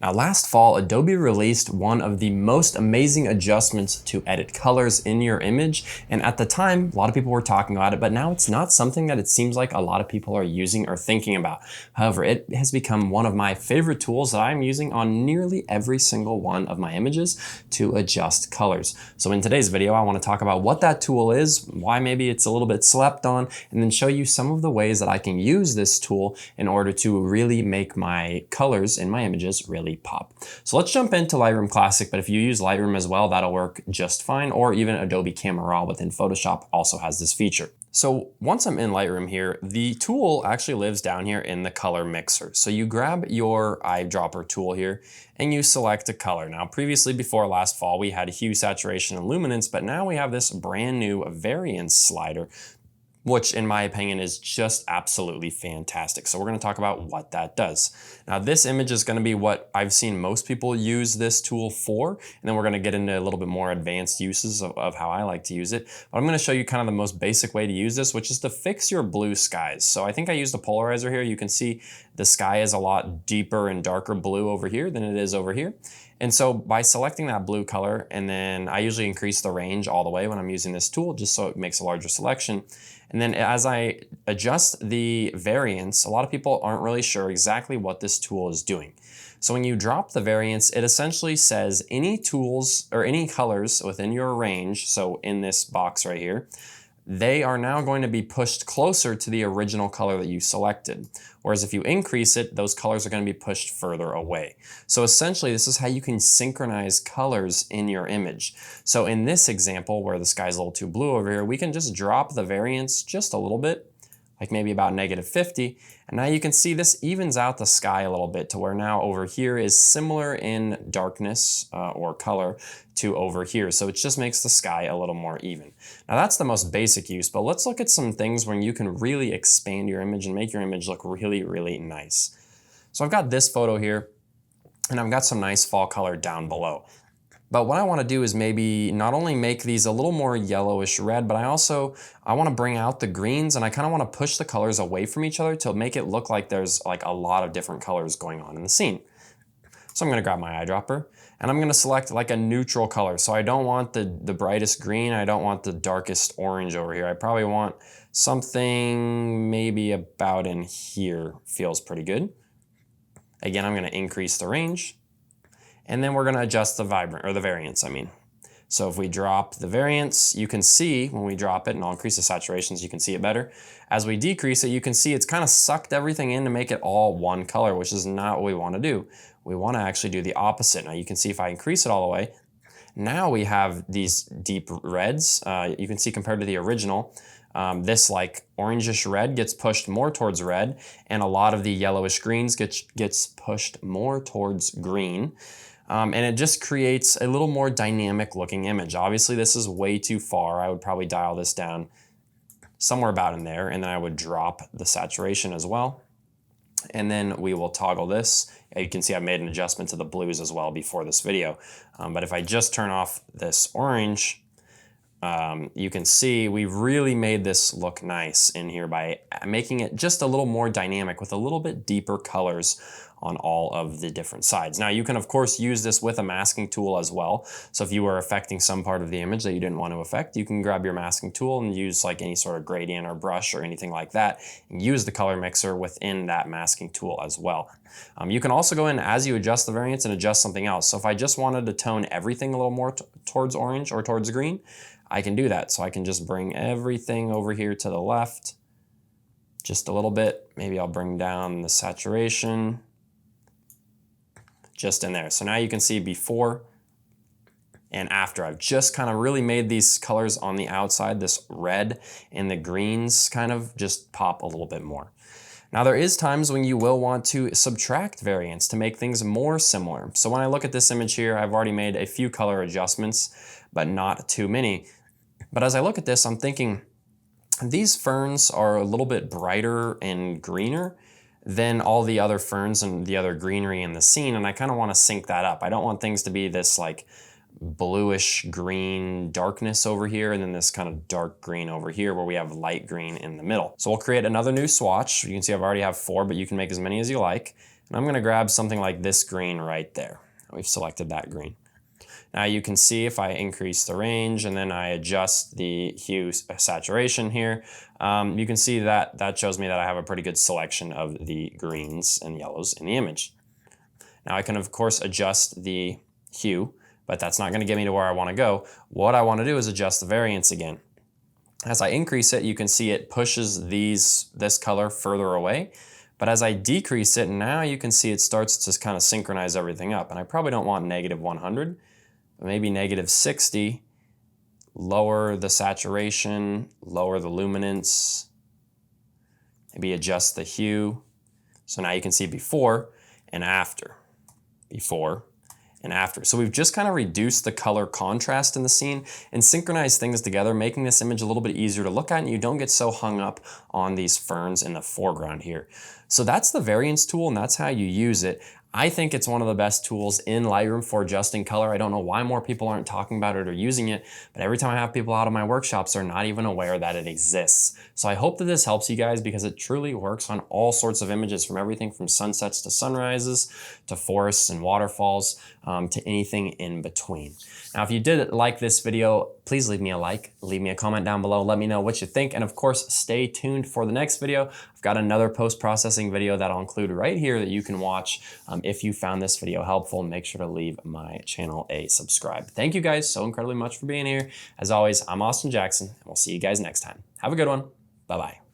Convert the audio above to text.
Now, last fall, Adobe released one of the most amazing adjustments to edit colors in your image. And at the time, a lot of people were talking about it, but now it's not something that it seems like a lot of people are using or thinking about. However, it has become one of my favorite tools that I'm using on nearly every single one of my images to adjust colors. So in today's video, I want to talk about what that tool is, why maybe it's a little bit slept on, and then show you some of the ways that I can use this tool in order to really make my colors in my images really pop. So let's jump into Lightroom Classic, but if you use Lightroom as well, that'll work just fine, or even Adobe Camera Raw within Photoshop also has this feature. So once I'm in Lightroom here, the tool actually lives down here in the color mixer. So you grab your eyedropper tool here and you select a color. Now previously, before last fall, we had hue, saturation, and luminance, but now we have this brand new variance slider, which in my opinion is just absolutely fantastic. So we're going to talk about what that does. Now this image is going to be what I've seen most people use this tool for, and then we're going to get into a little bit more advanced uses of how I like to use it. But I'm going to show you kind of the most basic way to use this, which is to fix your blue skies. So I think I used a polarizer here. You can see the sky is a lot deeper and darker blue over here than it is over here. And so by selecting that blue color, and then I usually increase the range all the way when I'm using this tool, just so it makes a larger selection. And then as I adjust the variance, a lot of people aren't really sure exactly what this tool is doing. So when you drop the variance, it essentially says any tools or any colors within your range, so in this box right here, they are now going to be pushed closer to the original color that you selected. Whereas if you increase it, those colors are going to be pushed further away. So essentially, this is how you can synchronize colors in your image. So in this example, where the sky's a little too blue over here, we can just drop the variance just a little bit, like maybe about -50. And now you can see this evens out the sky a little bit to where now over here is similar in darkness or color to over here. So it just makes the sky a little more even. Now that's the most basic use, but let's look at some things where you can really expand your image and make your image look really, really nice. So I've got this photo here, and I've got some nice fall color down below. But what I want to do is maybe not only make these a little more yellowish red, but I want to bring out the greens, and I kind of want to push the colors away from each other to make it look like there's like a lot of different colors going on in the scene. So I'm going to grab my eyedropper and I'm going to select like a neutral color. So I don't want the brightest green. I don't want the darkest orange over here. I probably want something maybe about in here. Feels pretty good. Again, I'm going to increase the range. And then we're going to adjust the variance, I mean. So if we drop the variance, you can see when we drop it, and I'll increase the saturation so you can see it better. As we decrease it, you can see it's kind of sucked everything in to make it all one color, which is not what we want to do. We want to actually do the opposite. Now you can see if I increase it all the way, now we have these deep reds. You can see compared to the original, this like orangish red gets pushed more towards red, and a lot of the yellowish greens gets pushed more towards green. And it just creates a little more dynamic looking image. Obviously this is way too far. I would probably dial this down somewhere about in there, and then I would drop the saturation as well. And then we will toggle this. You can see I made an adjustment to the blues as well before this video. But if I just turn off this orange, you can see we've really made this look nice in here by making it just a little more dynamic with a little bit deeper colors on all of the different sides. Now you can of course use this with a masking tool as well. So if you were affecting some part of the image that you didn't want to affect, you can grab your masking tool and use like any sort of gradient or brush or anything like that and use the color mixer within that masking tool as well. You can also go in as you adjust the variance and adjust something else. So if I just wanted to tone everything a little more towards orange or towards green, I can do that. So I can just bring everything over here to the left just a little bit. Maybe I'll bring down the saturation just in there. So now you can see before and after. I've just kind of really made these colors on the outside, this red and the greens kind of just pop a little bit more. Now there is times when you will want to subtract variance to make things more similar. So when I look at this image here, I've already made a few color adjustments, but not too many. But as I look at this, I'm thinking these ferns are a little bit brighter and greener than all the other ferns and the other greenery in the scene, and I kind of want to sync that up. I don't want things to be this like bluish green darkness over here and then this kind of dark green over here where we have light green in the middle. So we'll create another new swatch. You can see I've already have 4, but you can make as many as you like. And I'm gonna grab something like this green right there. We've selected that green. Now you can see if I increase the range and then I adjust the hue saturation here, you can see that that shows me that I have a pretty good selection of the greens and yellows in the image. Now I can of course adjust the hue, but that's not gonna get me to where I wanna go. What I wanna do is adjust the variance again. As I increase it, you can see it pushes this color further away. But as I decrease it, now you can see it starts to kind of synchronize everything up. And I probably don't want negative 100, but maybe negative 60. Lower the saturation, lower the luminance, maybe adjust the hue. So now you can see before and after. Before and after. So we've just kind of reduced the color contrast in the scene and synchronized things together, making this image a little bit easier to look at, and you don't get so hung up on these ferns in the foreground here. So that's the variance tool, and that's how you use it. I think it's one of the best tools in Lightroom for adjusting color. I don't know why more people aren't talking about it or using it, but every time I have people out of my workshops, they're not even aware that it exists. So I hope that this helps you guys, because it truly works on all sorts of images, from everything from sunsets to sunrises to forests and waterfalls to anything in between. Now, if you did like this video, please leave me a like, leave me a comment down below, let me know what you think, and of course, stay tuned for the next video. I've got another post-processing video that I'll include right here that you can watch if you found this video helpful. Make sure to leave my channel a subscribe. Thank you guys so incredibly much for being here. As always, I'm Austin Jackson, and we'll see you guys next time. Have a good one. Bye-bye.